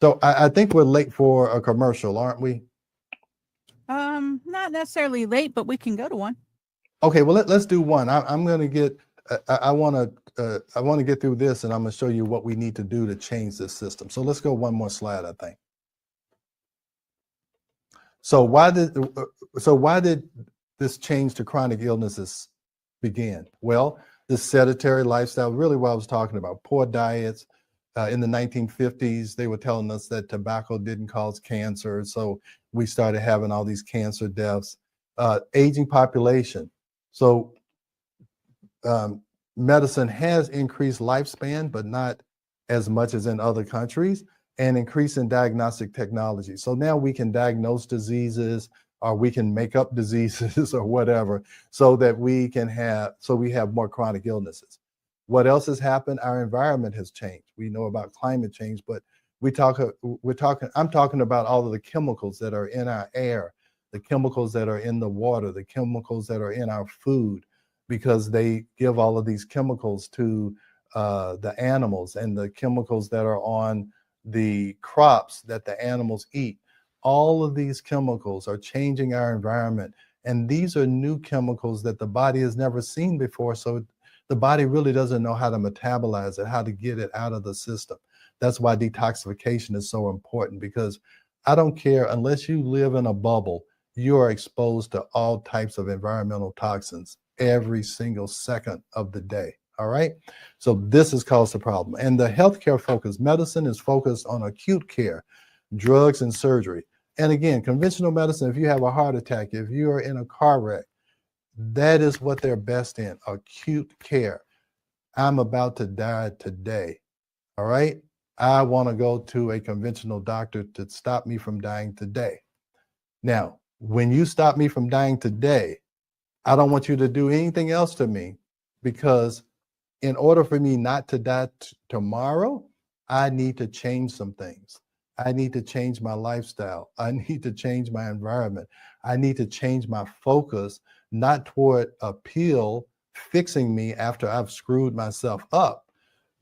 So I think we're late for a commercial, aren't we? Not necessarily late, but we can go to one. Okay, well let's do one. I'm going to get. I want to get through this, and I'm going to show you what we need to do to change this system. So let's go one more slide, I think. So why did this change to chronic illnesses begin? Well, this sedentary lifestyle, really what I was talking about, poor diets. In the 1950s, they were telling us that tobacco didn't cause cancer. So we started having all these cancer deaths. Aging population. So medicine has increased lifespan, but not as much as in other countries, and increase in diagnostic technology. So now we can diagnose diseases, or we can make up diseases or whatever, so that we have more chronic illnesses. What else has happened? Our environment has changed. We know about climate change, but I'm talking about all of the chemicals that are in our air, the chemicals that are in the water, the chemicals that are in our food, because they give all of these chemicals to the animals, and the chemicals that are on the crops that the animals eat. All of these chemicals are changing our environment. And these are new chemicals that the body has never seen before. So the body really doesn't know how to metabolize it, how to get it out of the system. That's why detoxification is so important, because I don't care, unless you live in a bubble, you are exposed to all types of environmental toxins every single second of the day. All right. So this has caused a problem. And the healthcare focused medicine is focused on acute care, drugs and surgery. And again, conventional medicine, if you have a heart attack, if you are in a car wreck, that is what they're best in, acute care. I'm about to die today. All right. I want to go to a conventional doctor to stop me from dying today. Now, when you stop me from dying today, I don't want you to do anything else to me, because in order for me not to die tomorrow, I need to change some things. I need to change my lifestyle. I need to change my environment. I need to change my focus, not toward a pill fixing me after I've screwed myself up,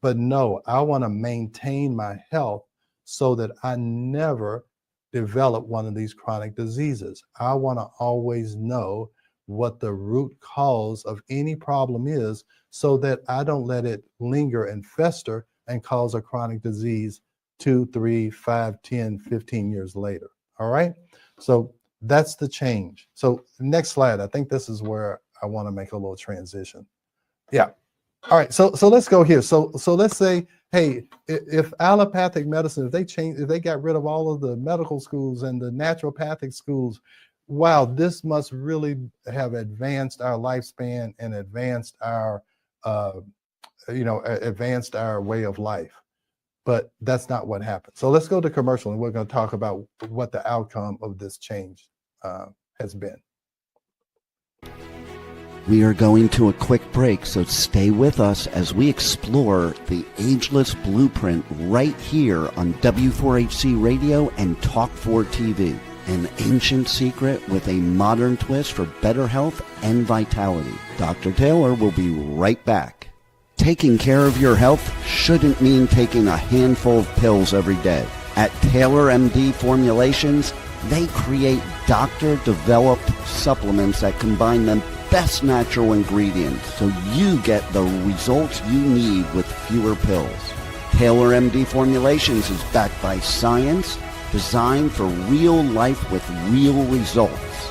but no, I want to maintain my health so that I never develop one of these chronic diseases. I want to always know what the root cause of any problem is, so that I don't let it linger and fester and cause a chronic disease 2, 3, 5, 10, 15 years later. All right. So that's the change. So next slide. I think this is where I want to make a little transition. Yeah. All right. So let's go here. So let's say, hey, if allopathic medicine, if they got rid of all of the medical schools and the naturopathic schools, wow, this must really have advanced our lifespan and advanced our advanced our way of life. But that's not what happened. So let's go to commercial, and we're going to talk about what the outcome of this change has been. We are going to a quick break, so stay with us as we explore the Ageless Blueprint right here on W4HC Radio and Talk4 TV. An ancient secret with a modern twist for better health and vitality. Dr. Taylor will be right back. Taking care of your health shouldn't mean taking a handful of pills every day. At Taylor MD Formulations, they create doctor-developed supplements that combine the best natural ingredients so you get the results you need with fewer pills. Taylor MD Formulations is backed by science, designed for real life with real results.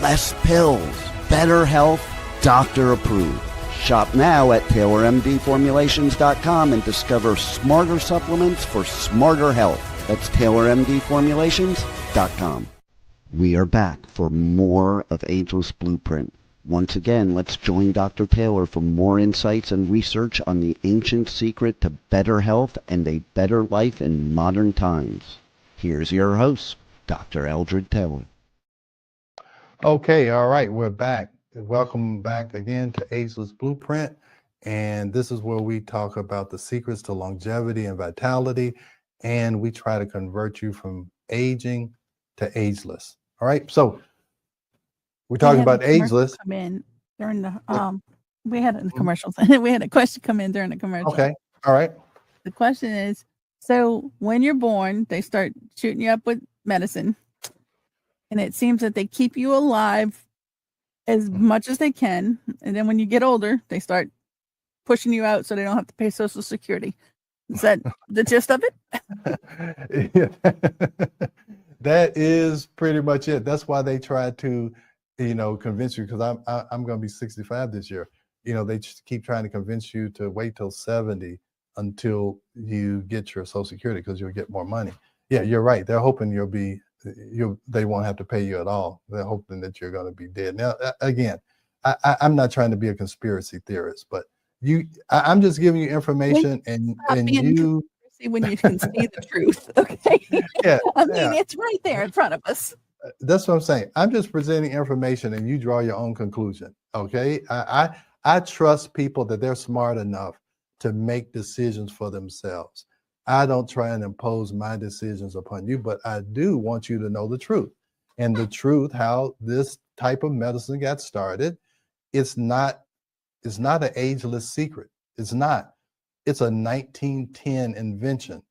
Less pills, better health, doctor approved. Shop now at TaylorMDFormulations.com and discover smarter supplements for smarter health. That's TaylorMDFormulations.com. We are back for more of Ageless Blueprint. Once again, let's join Dr. Taylor for more insights and research on the ancient secret to better health and a better life in modern times. Here's your host, Dr. Eldred Taylor. Okay, all right, we're back. Welcome back again to Ageless Blueprint. And this is where we talk about the secrets to longevity and vitality. And we try to convert you from aging to ageless. All right, so we're talking about ageless. Come in during the we had a commercial. We had a question come in during the commercial. Okay, all right. The question is, So when you're born, they start shooting you up with medicine, and it seems that they keep you alive as much as they can. And then when you get older, they start pushing you out so they don't have to pay Social Security. Is that the gist of it? Yeah. That is pretty much it. That's why they try to, convince you, because I'm going to be 65 this year. They just keep trying to convince you to wait till 70 until you get your Social Security, because you'll get more money. Yeah, you're right. They're hoping they won't have to pay you at all. They're hoping that you're going to be dead. Now, again, I'm not trying to be a conspiracy theorist, but I'm just giving you information, and you. See when you can see the truth. Okay. Yeah, I mean, yeah. it's right there in front of us. That's what I'm saying. I'm just presenting information, and you draw your own conclusion. Okay. I trust people that they're smart enough to make decisions for themselves. I don't try and impose my decisions upon you, but I do want you to know the truth. And the truth, how this type of medicine got started, it's not an ageless secret. It's not. It's a 1910 invention.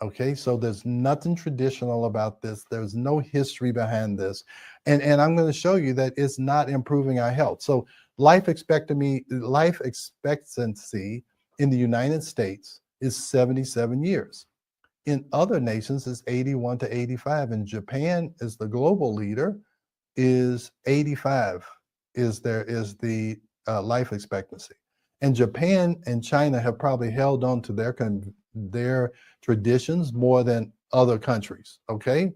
Okay, so there's nothing traditional about this. There's no history behind this. And I'm going to show you that it's not improving our health. So life expectancy in the United States is 77 years. In other nations, it's 81 to 85. And Japan is the global leader, is 85 is the life expectancy. And Japan and China have probably held on to their traditions more than other countries, okay?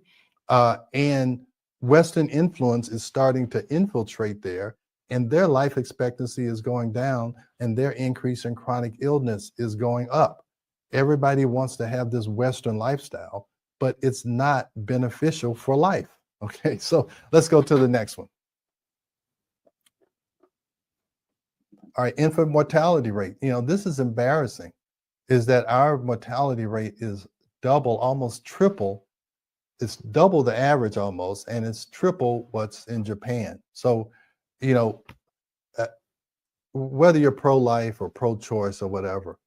And Western influence is starting to infiltrate there, and their life expectancy is going down, and their increase in chronic illness is going up. Everybody wants to have this Western lifestyle, but it's not beneficial for life, okay? So let's go to the next one. All right, infant mortality rate. This is embarrassing, is that our mortality rate is double, almost triple. It's double the average almost, and it's triple what's in Japan. So, whether you're pro-life or pro-choice or whatever,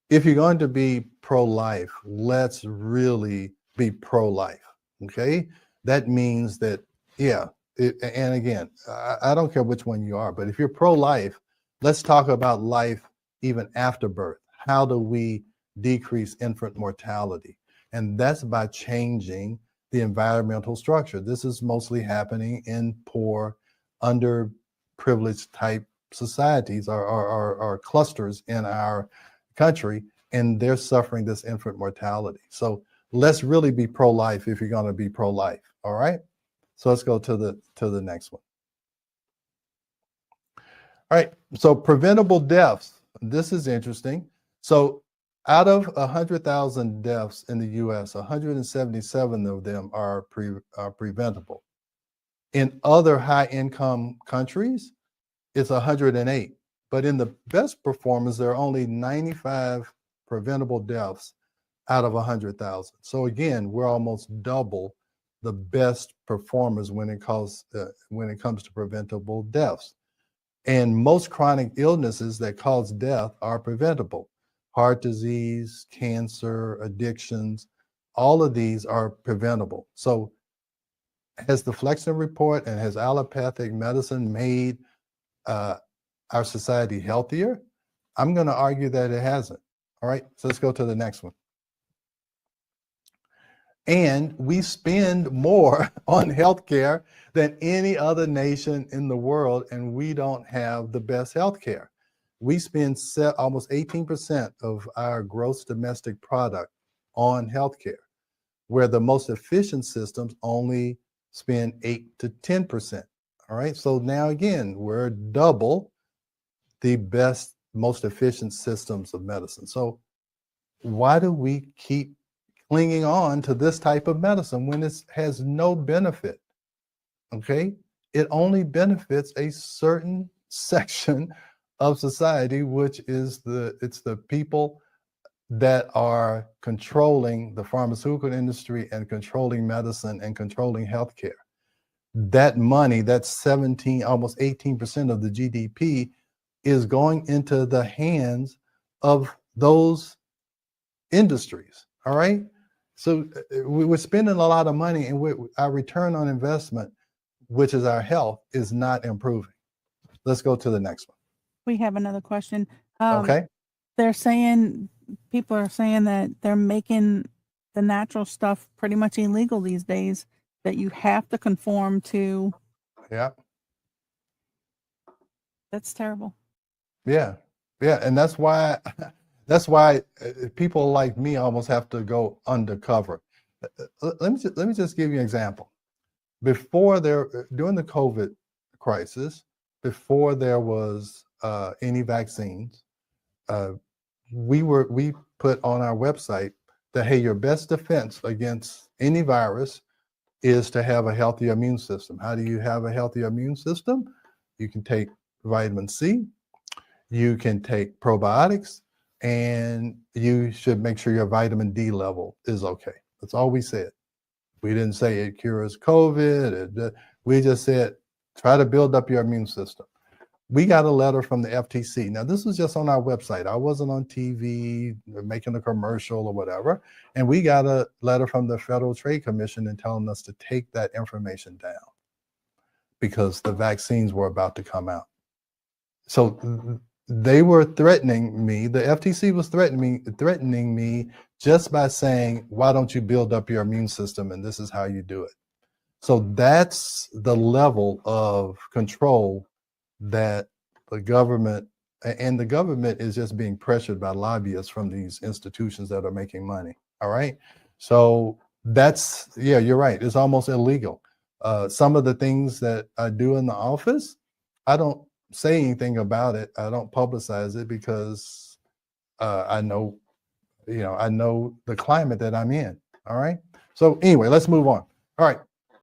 if you're going to be pro-life, let's really be pro-life, okay? That means that, yeah, and again, I don't care which one you are, but if you're pro-life, let's talk about life even after birth. How do we decrease infant mortality? And that's by changing the environmental structure. This is mostly happening in poor, underprivileged type societies or clusters in our country, and they're suffering this infant mortality. So let's really be pro-life if you're going to be pro-life. All right. So let's go to the next one. All right. So preventable deaths. This is interesting. So out of 100,000 deaths in the U.S., 177 of them are preventable. In other high-income countries, it's 108. But in the best performers, there are only 95 preventable deaths out of 100,000. So again, we're almost double the best performers when it comes to preventable deaths. And most chronic illnesses that cause death are preventable. Heart disease, cancer, addictions, all of these are preventable. So has the Flexner Report and has allopathic medicine made our society healthier? I'm going to argue that it hasn't. All right, so let's go to the next one. And we spend more on healthcare than any other nation in the world, and we don't have the best healthcare. We spend almost 18% of our gross domestic product on healthcare, where the most efficient systems only spend 8 to 10%. All right, so now again, we're double the best, most efficient systems of medicine. So why do we keep clinging on to this type of medicine when it has no benefit? Okay, it only benefits a certain section of society, which is the people that are controlling the pharmaceutical industry and controlling medicine and controlling healthcare. That money, that's 17, almost 18% of the GDP, is going into the hands of those industries. All right. So we're spending a lot of money, and our return on investment, which is our health, is not improving. Let's go to the next one. We have another question. Okay. They're saying, people are saying that they're making the natural stuff pretty much illegal these days, that you have to conform to. Yeah. That's terrible. Yeah. Yeah. And that's why people like me almost have to go undercover. Let me just give you an example. During the COVID crisis, before there was any vaccines, we put on our website that, hey, your best defense against any virus is to have a healthy immune system. How do you have a healthy immune system? You can take vitamin C, you can take probiotics, and you should make sure your vitamin D level is okay. That's all we said. We didn't say it cures COVID. We just said, try to build up your immune system. We got a letter from the FTC. Now, this was just on our website. I wasn't on TV making a commercial or whatever. And we got a letter from the Federal Trade Commission and telling us to take that information down because the vaccines were about to come out. So they were threatening me. The FTC was threatening me just by saying, why don't you build up your immune system? And this is how you do it. So that's the level of control that the government is just being pressured by lobbyists from these institutions that are making money. All right. So yeah, you're right. It's almost illegal. Some of the things that I do in the office, I don't say anything about it. I don't publicize it because I know the climate that I'm in. All right. So anyway, let's move on. All right.